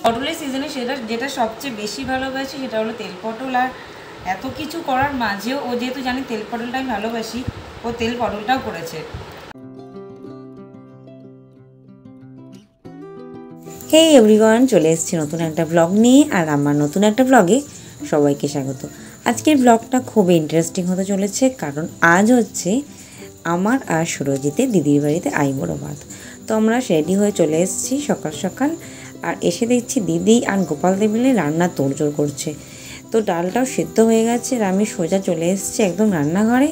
পটলের সিজনে যেটা সবচেয়ে বেশি ভালোবাসি সেটা হলো তেল পটল। আর এত কিছু করার মাঝেও ও যেহেতু জানি তেল পটলটা আমি ভালোবাসি, ও তেল পটলটাও করেছে। হেই এভরিওয়ান, চলে এসেছি নতুন একটা ব্লগ নিয়ে। আর আমার নতুন একটা ব্লগে সবাইকে স্বাগত। আজকের ব্লগটা খুবই ইন্টারেস্টিং হতে চলেছে, কারণ আজ হচ্ছে আমার আর সুরজিতের দিদির বাড়িতে আইবুড়ো ভাত। তো আমরা রেডি হয়ে চলে এসেছি সকাল সকাল, আর এসে দেখছি দিদি আর গোপাল দেব মিলে রান্না তোড়জোড় করছে। তো ডালটাও সিদ্ধ হয়ে গেছে, আর আমি সোজা চলে এসেছি একদম রান্নাঘরে।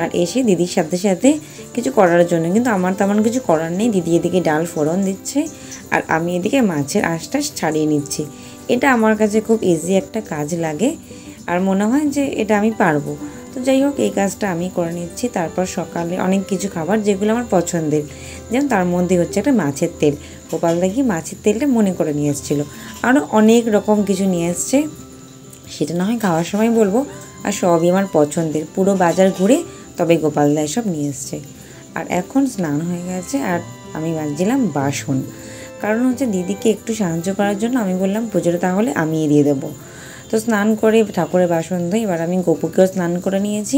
আর এসে দিদির সাথে সাথে কিছু করার জন্য, কিন্তু আমার তেমন কিছু করার নেই। দিদি এদিকে ডাল ফোড়ন দিচ্ছে আর আমি এদিকে মাছের আঁশটা ছাড়িয়ে নিচ্ছি। এটা আমার কাছে খুব ইজি একটা কাজ লাগে, আর মনে হয় যে এটা আমি পারবো। তো যাই হোক, এই কাজটা আমি করে নিচ্ছি। তারপর সকালে অনেক কিছু খাবার যেগুলো আমার পছন্দের, যেমন তার মধ্যে হচ্ছে একটা মাছের তেল। গোপাল দেখি মাছের তেলটা মনে করে নিয়ে এসেছিলো। আরও অনেক রকম কিছু নিয়ে এসছে, সেটা না হয় খাওয়ার সময় বলবো। আর সবই আমার পছন্দের, পুরো বাজার ঘুরে তবে গোপালদা এসব নিয়ে এসছে। আর এখন স্নান হয়ে গেছে আর আমি মাজছিলাম বাসন, কারণ হচ্ছে দিদিকে একটু সাহায্য করার জন্য আমি বললাম পুজোটা তাহলে আমি এড়িয়ে দেবো। তো স্নান করে ঠাকুরের বাসন ধুই। এবার আমি গপুকেও স্নান করে নিয়েছি।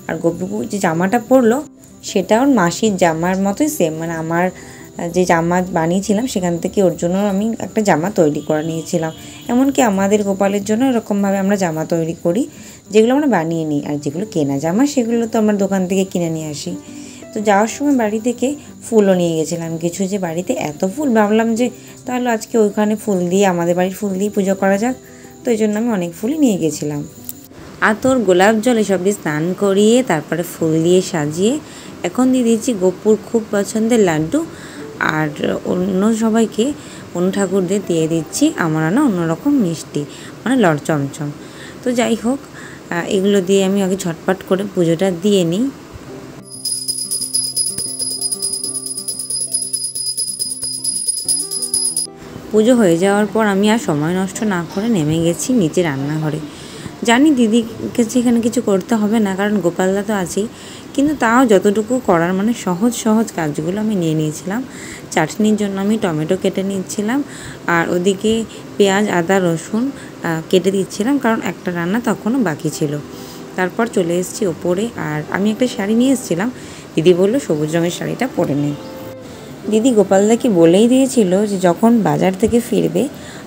আর গপু যে জামাটা পরলো সেটা ওর মাসির জামার মতোই সেম, মানে আমার যে জামা বানিয়েছিলাম সেখান থেকে ওর জন্য আমি একটা জামা তৈরি করে নিয়েছিলাম। এমনকি আমাদের গোপালের জন্য এরকমভাবে আমরা জামা তৈরি করি, যেগুলো আমরা বানিয়ে নিই। আর যেগুলো কেনা জামা সেগুলো তো আমরা দোকান থেকে কিনে নিয়ে আসি। তো যাওয়ার সময় বাড়ি থেকে ফুলও নিয়ে গেছিলাম কিছু, যে বাড়িতে এত ফুল, ভাবলাম যে তাহলে আজকে ওইখানে ফুল দিয়ে, আমাদের বাড়ির ফুল দিয়ে পুজো করা যাক। তো এই জন্য আমি অনেক ফুলই নিয়ে গেছিলাম। আর তোর গোলাপ জল এসব দিয়ে স্নান করিয়ে তারপরে ফুল দিয়ে সাজিয়ে এখন দিয়ে দিয়েছি গপুর খুব পছন্দের লাড্ডু। আর অন্য সবাইকে, অন্য ঠাকুরদের দিয়ে দিচ্ছি আমার আনা অন্যরকম মিষ্টি, মানে লড় চমচম। তো যাই হোক, এগুলো দিয়ে আমি আগে ঝটপট করে পুজোটা দিয়ে নিই। পুজো হয়ে যাওয়ার পর আমি আর সময় নষ্ট না করে নেমে গেছি নিচে রান্নাঘরে। জানি দিদিকে এখানে কিছু করতে হবে না, কারণ গোপালদা তো আছেই, কিন্তু তাও যতটুকু করার মানে সহজ সহজ কাজগুলো আমি নিয়ে নিয়েছিলাম। চাটনির জন্য আমি টমেটো কেটে নিচ্ছিলাম, আর ওদিকে পেঁয়াজ আদা রসুন কেটে দিচ্ছিলাম, কারণ একটা রান্না তখনও বাকি ছিল। তারপর চলে এসেছি ওপরে, আর আমি একটা শাড়ি নিয়ে এসেছিলাম। দিদি বললো সবুজ রঙের শাড়িটা পরে নে। দিদি গোপালদাকে বলেই দিয়েছিল যে যখন বাজার থেকে ফিরবে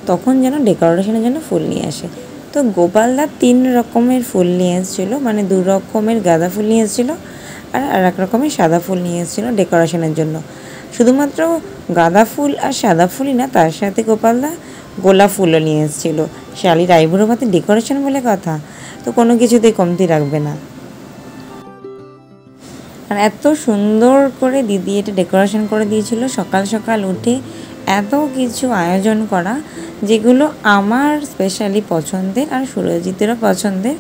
তখন যেন ডেকোরেশনের জন্য ফুল নিয়ে আসে। তো গোপালদা 3 রকমের ফুল নিয়ে এসেছিলো, মানে 2 রকমের গাঁদা ফুল নিয়ে এসেছিলো আর 1 রকমের সাদা ফুল নিয়ে এসেছিলো ডেকোরেশনের জন্য। শুধুমাত্র গাঁদা ফুল আর সাদা ফুলই না, তার সাথে গোপালদা গোলাপ ফুলও নিয়ে এসেছিলো। শালির আইবুড়ো ভাতে ডেকোরেশন বলে কথা, তো কোনো কিছুতেই কমতি রাখবে না। আর এত সুন্দর করে দিদি এটা ডেকোরেশন করে দিয়েছিল। সকাল সকাল উঠে এত কিছু আয়োজন করা, যেগুলো আমার স্পেশালি পছন্দের আর সুরজিতেরও পছন্দের।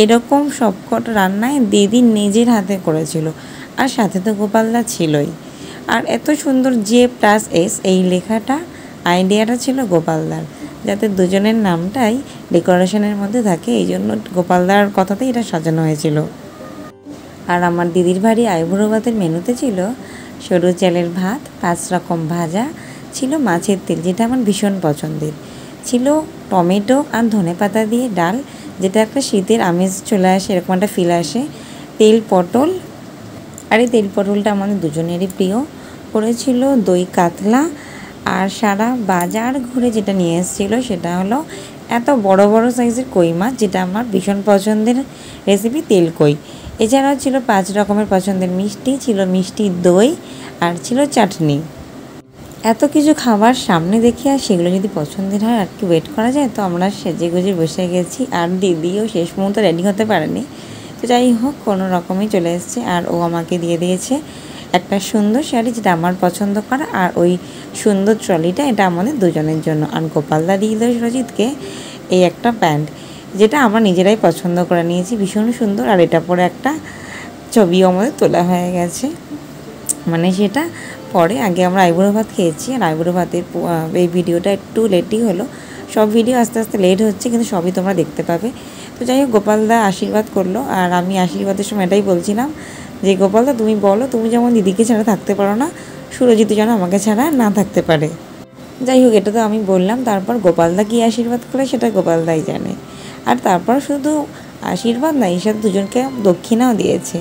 এরকম সবকটা রান্নায় দিদি নিজের হাতে করেছিল, আর সাথে তো গোপালদা ছিলই। আর এত সুন্দর J+S এই লেখাটা, আইডিয়াটা ছিল গোপালদার, যাতে দুজনের নামটাই ডেকোরেশনের মধ্যে থাকে। এই জন্য গোপালদার কথাতেই এটা সাজানো হয়েছিল। আর আমার দিদির বাড়ি আইবুড়ো ভাতের মেনুতে ছিল সরু চালের ভাত, 5 রকম ভাজা, ছিল মাছের তেল যেটা আমার ভীষণ পছন্দের, ছিল টমেটো আর ধনেপাতা দিয়ে ডাল, যেটা একটা শীতের আমেজ চলে আসে, এরকম একটা ফিল আসে, তেল পটল, আর এই তেল পটলটা আমাদের দুজনেরই প্রিয়, করেছিল দই কাতলা। আর সারা বাজার ঘুরে যেটা নিয়ে এসেছিলো সেটা হলো এত বড় বড় সাইজের কই মাছ, যেটা আমার ভীষণ পছন্দের রেসিপি, তেল কই। এছাড়াও ছিল 5 রকমের পছন্দের মিষ্টি, ছিল মিষ্টি দই, আর ছিল চাটনি। এত কিছু খাবার সামনে দেখি আর সেগুলো যদি পছন্দের হয় আর কি ওয়েট করা যায়। তো আমরা সেজে গুজে বসে গেছি, আর দিদিও শেষ মুহূর্ত রেডি হতে পারেনি। তো যাই হোক, কোনো রকমই চলে এসছে। আর ও আমাকে দিয়ে দিয়েছে একটা সুন্দর শাড়ি, যেটা আমার পছন্দ করা, আর ওই সুন্দর ট্রলিটা এটা আমাদের দুজনের জন্য। আর গোপালদা দিয়ে দিল সুরজিৎকে এই একটা প্যান্ট, যেটা আমরা নিজেরাই পছন্দ করে নিয়েছি, ভীষণ সুন্দর। আর এটা পরে একটা ছবিও আমাদের তোলা হয়ে গেছে, মানে সেটা পরে। আগে আমরা আইবুড়ো ভাত খেয়েছি, আর আইবুড়ো ভাতের এই ভিডিওটা একটু লেটই হলো। সব ভিডিও আস্তে আস্তে লেট হচ্ছে, কিন্তু সবই তোমরা দেখতে পাবে। তো যাই হোক, গোপালদা আশীর্বাদ করলো, আর আমি আশীর্বাদের সময় এটাই বলছিলাম যে গোপালদা তুমি বলো, তুমি যেমন দিদিকে ছাড়া থাকতে পারো না, সুরজিৎ যেন আমাকে ছাড়া না থাকতে পারে। যাই হোক, এটা তো আমি বললাম। তারপর গোপালদা কী আশীর্বাদ করে সেটা গোপালদাই জানে। আর তারপর শুধু আশীর্বাদ না, এর সাথে দুজনকে দক্ষিণাও দিয়েছে।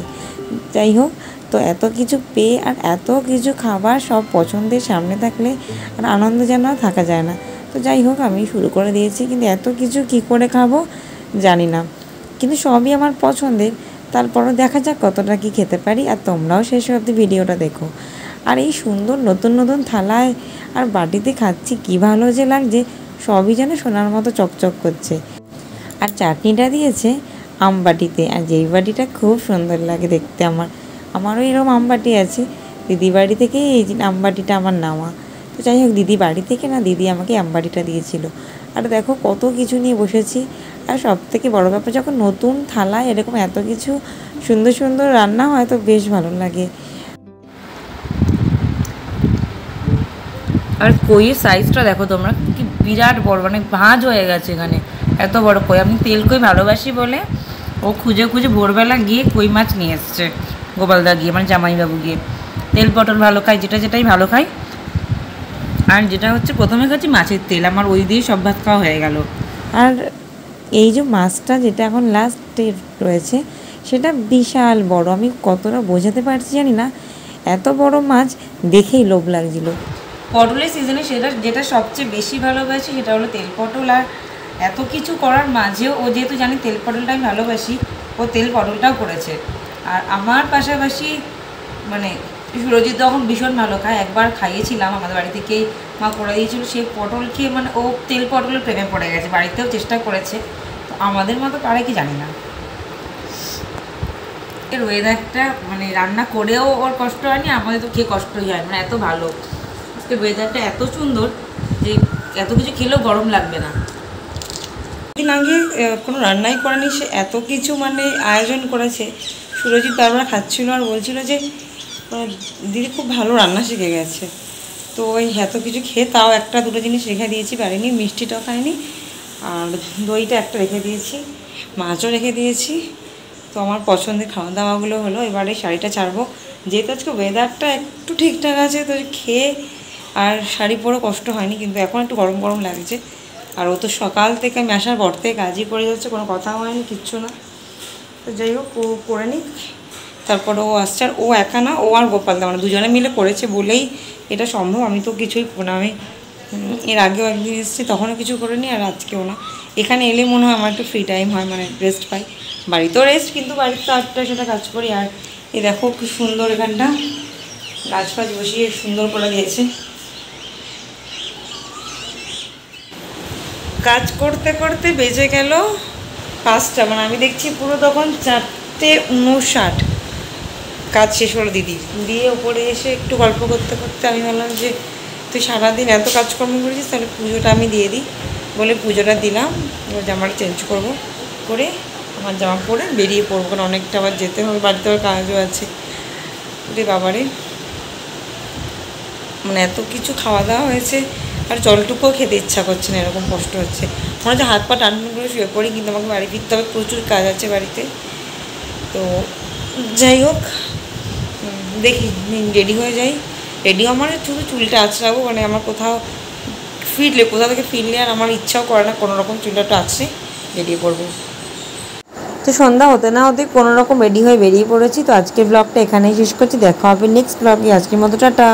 যাই হোক, তো এত কিছু পেয়ে আর এত কিছু খাবার সব পছন্দের সামনে থাকলে আর আনন্দ যেন থাকা যায় না। তো যাই হোক, আমি শুরু করে দিয়েছি, কিন্তু এত কিছু কী করে খাবো জানি না, কিন্তু সবই আমার পছন্দের। তারপরও দেখা যাক কতটা কি খেতে পারি। আর তোমরাও শেষ অবধি ভিডিওটা দেখো। আর এই সুন্দর নতুন নতুন থালায় আর বাটিতে খাচ্ছি, কী ভালো যে লাগছে, সবই যেন সোনার মতো চকচক করছে। আর চাটনিটা দিয়েছে আমবাটিতে, আর যেই বাটিটা খুব সুন্দর লাগে দেখতে। আমারও এরকম আমবাটি আছে, দিদি বাড়ি থেকে এই আমবাটিটা আমার নেওয়া। তো যাই হোক, দিদি বাড়ি থেকে না, দিদি আমাকে আমবাটিটা দিয়েছিল। আর দেখো কত কিছু নিয়ে বসেছি। আর সব থেকে বড় ব্যাপার, যখন নতুন থালায় এরকম এত কিছু সুন্দর সুন্দর রান্না হয় তো বেশ ভালো লাগে। আর কইয়ের সাইজটা দেখো তোমরা, কি বিরাট বড়, মানে ভাঁজ হয়ে গেছে এখানে, এত বড় কই। আমি তেল কই ভালোবাসি বলে ও খুঁজে খুঁজে ভোরবেলা গিয়ে কই মাছ নিয়ে এসছে, গোপালদা গিয়ে, মানে জামাইবাবু গিয়ে। তেল পটল ভালো খাই, যেটাই ভালো খাই। আর যেটা হচ্ছে প্রথমে খাচ্ছি মাছের তেল, আমার ওই দিয়েই সব ভাত খাওয়া হয়ে গেল। আর এই যে মাছটা যেটা এখন লাস্টে রয়েছে, সেটা বিশাল বড়। আমি কতটা বোঝাতে পারছি জানি না, এত বড় মাছ দেখেই লোভ লাগছিল। পটলের সিজনে যেটা সবচেয়ে বেশি ভালোবাসি সেটা হলো তেল পটল। আর এত কিছু করার মাঝেও ও যেহেতু জানি তেল পটলটা আমি ভালোবাসি, ও তেল পটলটাও করেছে। আর আমার পাশাপাশি মানে সুরজিৎ তখন ভীষণ ভালো খায়, একবার খাইয়েছিলাম আমাদের বাড়ি থেকেই মা করে দিয়েছিল। সেই পটল খেয়ে মানে ও তেল পটলের প্রেমে পড়ে গেছে, বাড়িতেও চেষ্টা করেছে। তো আমাদের মতো পারে কি জানি না। এর ওয়েদারটা মানে রান্না করেও ওর কষ্ট হয়নি, আমাদের তো খেয়ে কষ্টই হয়, মানে এত ভালো। ওয়েদারটা এত সুন্দর যে এত কিছু খেলেও গরম লাগবে না। দিন আগে কোনো রান্নাই করেনি, সে এত কিছু মানে আয়োজন করেছে। সুরজিৎ বারবার খাচ্ছিল আর বলছিল যে দিদি খুব ভালো রান্না শিখে গেছে। তো ওই এত কিছু খেয়ে তাও একটা দুটো জিনিস রেখে দিয়েছি, পারিনি। মিষ্টিটাও খাইনি, আর দইটা একটা রেখে দিয়েছি, মাছও রেখে দিয়েছি। তো আমার পছন্দের খাওয়া দাওয়াগুলো হলো। এবারে শাড়িটা ছাড়বো, যেহেতু আজকে ওয়েদারটা একটু ঠিকঠাক আছে, তো খেয়ে আর শাড়ি পরে কষ্ট হয়নি, কিন্তু এখন একটু গরম গরম লাগছে। আর ও তো সকাল থেকে আমি আসার পর থেকে কাজই করে যাচ্ছে, কোনো কথা হয়নি, কিচ্ছু না। তো যাই হোক, ও করে নিক, তারপরে ও আসছে। আর ও একা না, ও আর গোপালদা মানে দুজনে মিলে করেছে বলেই এটা সম্ভব। আমি তো কিছুই না, আমি এর আগেও একদিন এসেছি, তখনও কিছু করিনি, আর আজকেও না। এখানে এলে মনে হয় আমার একটু ফ্রি টাইম হয়, মানে রেস্ট পাই। বাড়িতেও রেস্ট, কিন্তু বাড়িতে তো আটটা সেটা কাজ করি। আর এই দেখো কি সুন্দর এখানটা গাছ ফাছ বসিয়ে সুন্দর করে দিয়েছে। কাজ করতে করতে বেজে গেল 5টা, মানে আমি দেখছি পুরো তখন 4:59 কাজ শেষ হলো দিদি দিয়ে। ওপরে এসে একটু গল্প করতে করতে আমি বললাম যে তুই সারাদিন এত কাজকর্ম করেছিস, তাহলে পুজোটা আমি দিয়ে দিই বলে পুজোটা দিলাম। এবার জামাটা চেঞ্জ করবো, করে আমার জামা পরে বেরিয়ে পড়বো, কারণ অনেকটা আবার যেতে হবে, বাড়িতে আবার কাজও আছে। রে বাবারে, মানে এত কিছু খাওয়া দাওয়া হয়েছে আর জলটুকুও খেতে ইচ্ছা করছে না, এরকম কষ্ট হচ্ছে। মনে হচ্ছে হাত পা টান করে শুয়ে পড়ি, কিন্তু আমাকে বাড়ি ফিরতে হবে, প্রচুর কাজ আছে বাড়িতে। তো যাই হোক, দেখি রেডি হয়ে যাই। রেডি আমার শুধু চুলটা আঁচড়াবো, মানে আমার কোথাও থেকে ফিরলে আর আমার ইচ্ছাও করে না, কোনো রকম চুলটা আঁচড়ে বেরিয়ে পড়বো। তো সন্ধ্যা হতে না হতে কোনো রকম রেডি হয়ে বেরিয়ে পড়েছি। তো আজকের ব্লগটা এখানেই শেষ করছি, দেখা হবে নেক্সট ব্লগে। আজকের মতো টাটা।